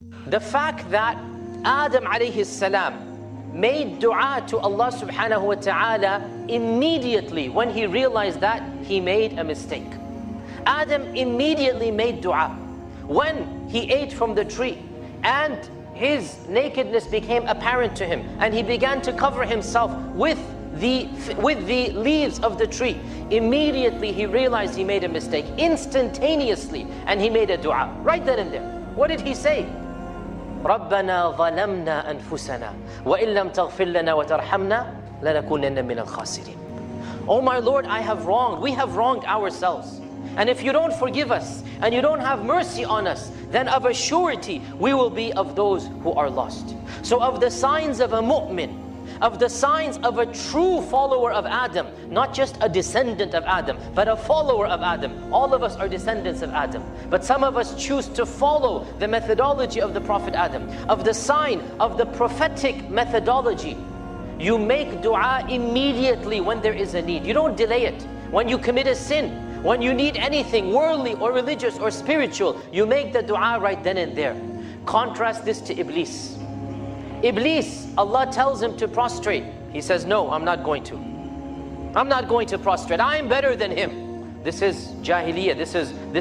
The fact that Adam alayhi salam made dua to Allah subhanahu wa ta'ala immediately when he realized that he made a mistake. Adam immediately made dua. When he ate from the tree and his nakedness became apparent to him and he began to cover himself with the leaves of the tree, immediately he realized he made a mistake, instantaneously, and he made a dua right then and there. What did he say? رَبَّنَا ظَلَمْنَا أَنفُسَنَا وَإِن لَمْ تَغْفِرْ لَنَا وَتَرْحَمْنَا لَنَكُونَنَّ مِنَ الْخَاسِرِينَ. Oh my Lord, we have wronged ourselves. And if you don't forgive us, and you don't have mercy on us, then of a surety, we will be of those who are lost. So of the signs of a mu'min, of the signs of a true follower of Adam, not just a descendant of Adam, but a follower of Adam. All of us are descendants of Adam, but some of us choose to follow the methodology of the Prophet Adam. Of the sign of the prophetic methodology, you make dua immediately when there is a need. You don't delay it. When you commit a sin, when you need anything worldly or religious or spiritual, you make the dua right then and there. Contrast this to Iblis. Iblis, Allah tells him to prostrate. He says, no, I'm not going to. I'm not going to prostrate. I am better than him. This is jahiliyyah. This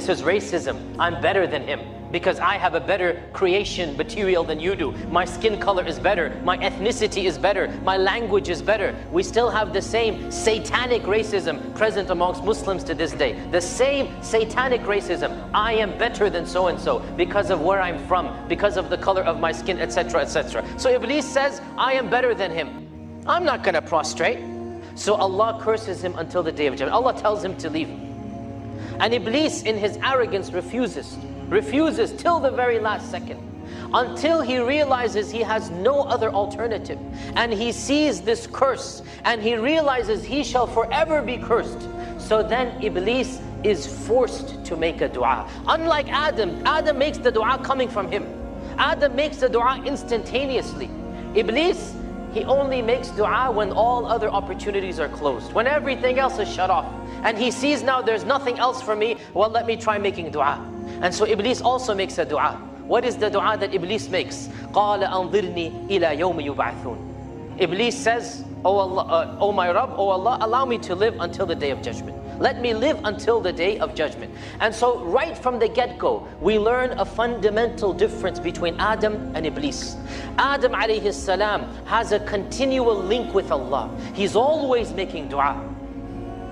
is racism. I'm better than him because I have a better creation material than you do. My skin color is better. My ethnicity is better. My language is better. We still have the same satanic racism present amongst Muslims to this day. The same satanic racism. I am better than so-and-so because of where I'm from, because of the color of my skin, etc., etc. So Iblis says, I am better than him. I'm not going to prostrate. So Allah curses him until the day of judgment. Allah tells him to leave. And Iblis in his arrogance refuses till the very last second, until he realizes he has no other alternative, and he sees this curse and he realizes he shall forever be cursed. So then Iblis is forced to make a dua. Unlike Adam, Adam makes the dua coming from him. Adam makes the dua instantaneously. Iblis, he only makes dua when all other opportunities are closed, when everything else is shut off, and he sees now there's nothing else for me. Well, let me try making dua. And so Iblis also makes a dua. What is the dua that Iblis makes? قَالَ أَنظِرْنِي إِلَى يَوْمِ يُبْعَثُونَ. Iblis says, oh Allah, oh my Rabb, oh Allah, allow me to live until the day of judgment. Let me live until the day of judgment. And so right from the get-go, we learn a fundamental difference between Adam and Iblis. Adam alayhi salam has a continual link with Allah. He's always making dua.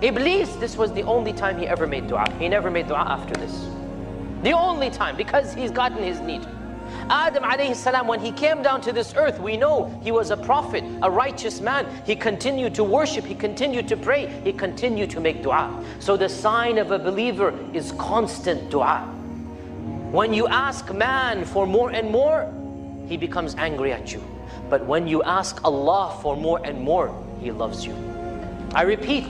Iblis, this was the only time he ever made dua. He never made dua after this. The only time, because he's gotten his need. Adam alayhi salam, when he came down to this earth, we know he was a prophet, a righteous man. He continued to worship, he continued to pray, he continued to make dua. So the sign of a believer is constant dua. When you ask man for more and more, he becomes angry at you. But when you ask Allah for more and more, He loves you. I repeat,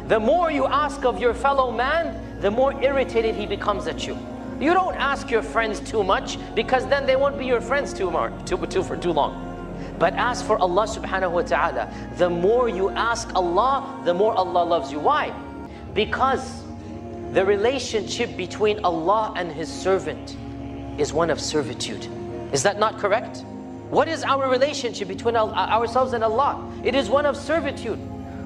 the more you ask of your fellow man, the more irritated he becomes at you. You don't ask your friends too much, because then they won't be your friends for too long. But ask for Allah subhanahu wa ta'ala. The more you ask Allah, the more Allah loves you. Why? Because the relationship between Allah and His servant is one of servitude. Is that not correct? What is our relationship between ourselves and Allah? It is one of servitude.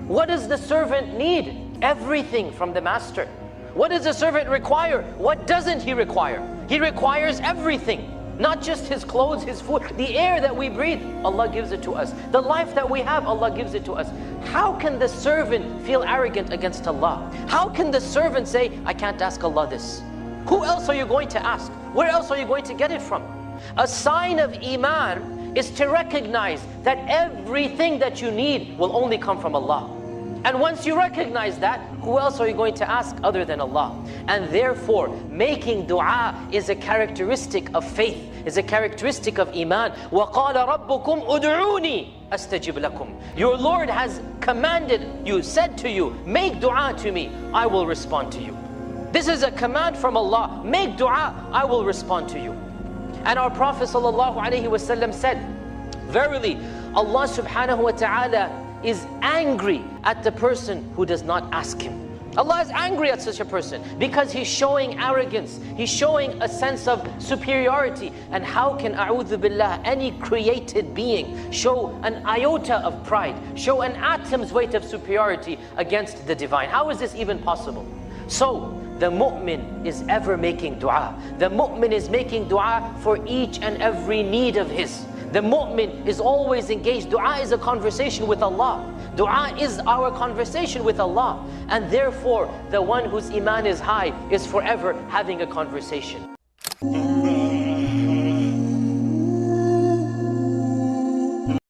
What does the servant need? Everything from the master. What does the servant require? What doesn't he require? He requires everything. Not just his clothes, his food, the air that we breathe, Allah gives it to us. The life that we have, Allah gives it to us. How can the servant feel arrogant against Allah? How can the servant say, I can't ask Allah this? Who else are you going to ask? Where else are you going to get it from? A sign of Iman is to recognize that everything that you need will only come from Allah. And once you recognize that, who else are you going to ask other than Allah? And therefore, making dua is a characteristic of faith, is a characteristic of Iman. وَقَالَ رَبُّكُمْ أُدْعُونِي أَسْتَجِبْ لَكُمْ. Your Lord has commanded you, said to you, make dua to me, I will respond to you. This is a command from Allah. Make dua, I will respond to you. And our Prophet ﷺ said, verily, Allah subhanahu wa ta'ala is angry at the person who does not ask Him. Allah is angry at such a person because he's showing arrogance. He's showing a sense of superiority. And how can, a'udhu billah, any created being show an iota of pride, show an atom's weight of superiority against the divine? How is this even possible? So, the mu'min is ever making dua. The mu'min is making dua for each and every need of his. The mu'min is always engaged. Dua is a conversation with Allah. Dua is our conversation with Allah. And therefore, the one whose iman is high is forever having a conversation.